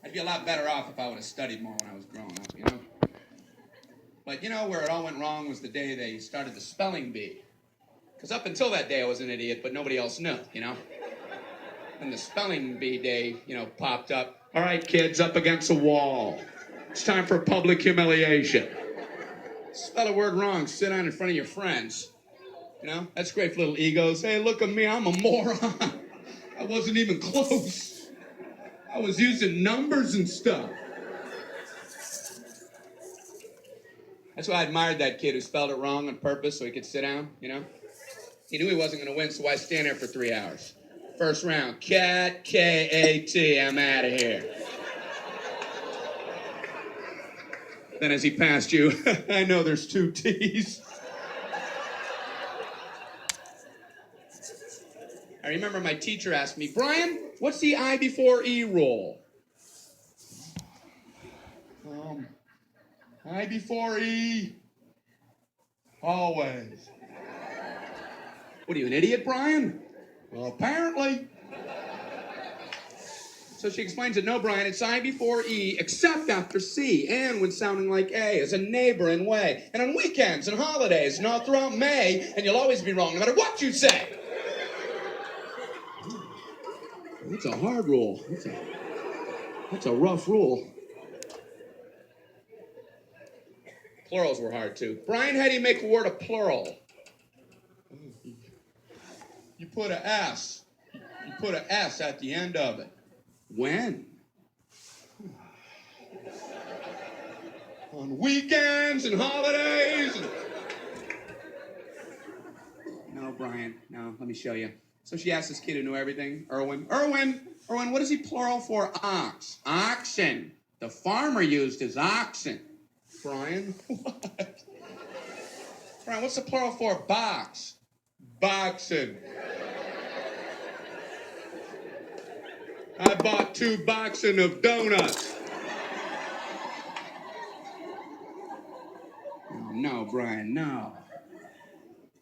I'd be a lot better off if I would have studied more when I was growing up, you know? But you know where it all went wrong was the day they started the spelling bee. Because up until that day I was an idiot, but nobody else knew, you know? And the spelling bee day, you know, popped up. All right, kids, up against a wall. It's time for public humiliation. Spell a word wrong, sit down in front of your friends. You know, that's great for little egos. Hey, look at me, I'm a moron. I wasn't even close. I was using numbers and stuff. That's why I admired that kid who spelled it wrong on purpose so he could sit down, you know? He knew he wasn't going to win, so why stand there for 3 hours? First round, cat, K-A-T, I'm out of here. Then as he passed you, I know there's 2 T's. I remember my teacher asked me, Brian, what's the I before E rule? I before E, always. What are you, an idiot, Brian? Well, apparently. So she explains that, no, Brian, it's I before E, except after C, and when sounding like A, as a neighboring way, and on weekends and holidays, and all throughout May, and you'll always be wrong, no matter what you say. That's a hard rule. That's a rough rule. Plurals were hard, too. Brian, how do you make a word a plural? You put an S. You put an S at the end of it. When? On weekends and holidays. No, Brian, no, let me show you. So she asked this kid who knew everything, Erwin, what is he plural for? Ox. Oxen. The farmer used his oxen. Brian, what? Brian, what's the plural for box? Boxing. I bought 2 boxes of donuts. Oh, no, Brian, no.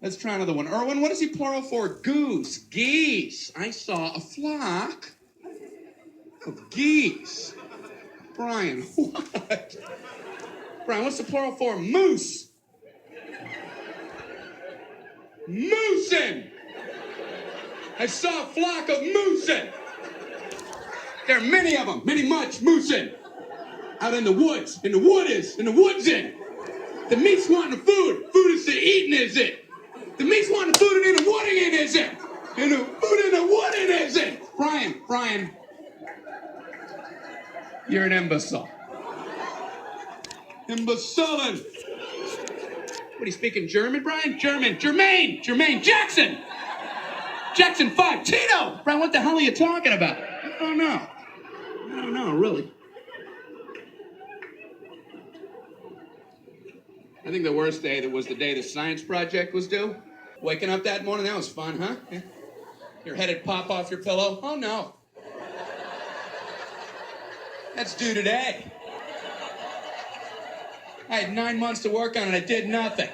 Let's try another one. Erwin, what is he plural for? Goose. Geese. I saw a flock of geese. Brian, what? Brian, what's the plural for? Moose. Moosin. I saw a flock of moosin. There are many of them, much moosin. Out in the woods, in the woodsin. The meat's wanting the food is the eating, is it? The meat's wanting the food and in the wooding, is it? And the food in the wooding, is it? Brian, you're an imbecile. Imbecilin'. What, are you speaking German, Brian? Jermaine Jackson. Jackson 5, Tito. Brian, what the hell are you talking about? I don't know, really. I think the worst day was the day the science project was due. Waking up that morning, that was fun, huh? Your head would pop off your pillow. Oh, no. That's due today. I had 9 months to work on it. I did nothing.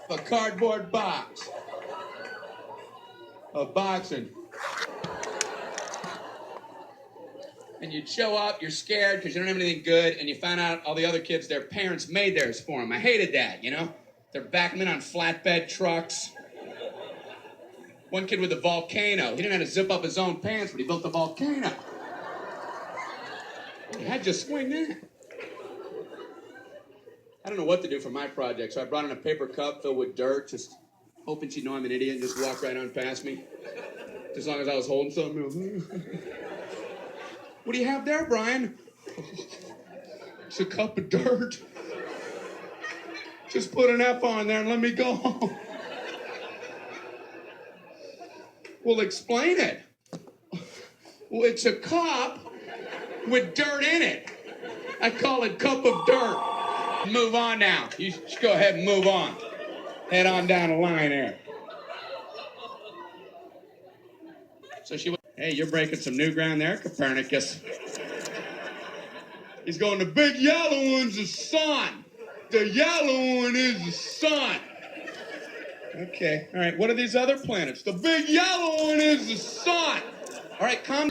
A cardboard box. Of boxing. And you'd show up, you're scared because you don't have anything good, and you find out all the other kids, their parents made theirs for them. I hated that, you know? They're backing in on flatbed trucks. One kid with a volcano. He didn't have to zip up his own pants, but he built a volcano. How'd you swing that? I don't know what to do for my project, so I brought in a paper cup filled with dirt, just hoping she'd know I'm an idiot and just walk right on past me. As long as I was holding something. What do you have there, Brian? It's a cup of dirt. Just put an F on there and let me go home. Well, explain it. Well, it's a cup with dirt in it. I call it cup of dirt. Move on now. You just go ahead and move on. Head on down the line there. So she went, hey, you're breaking some new ground there, Copernicus. He's going, the big yellow one's the sun. The yellow one is the sun. Okay, all right, what are these other planets? The big yellow one is the sun. All right, calm.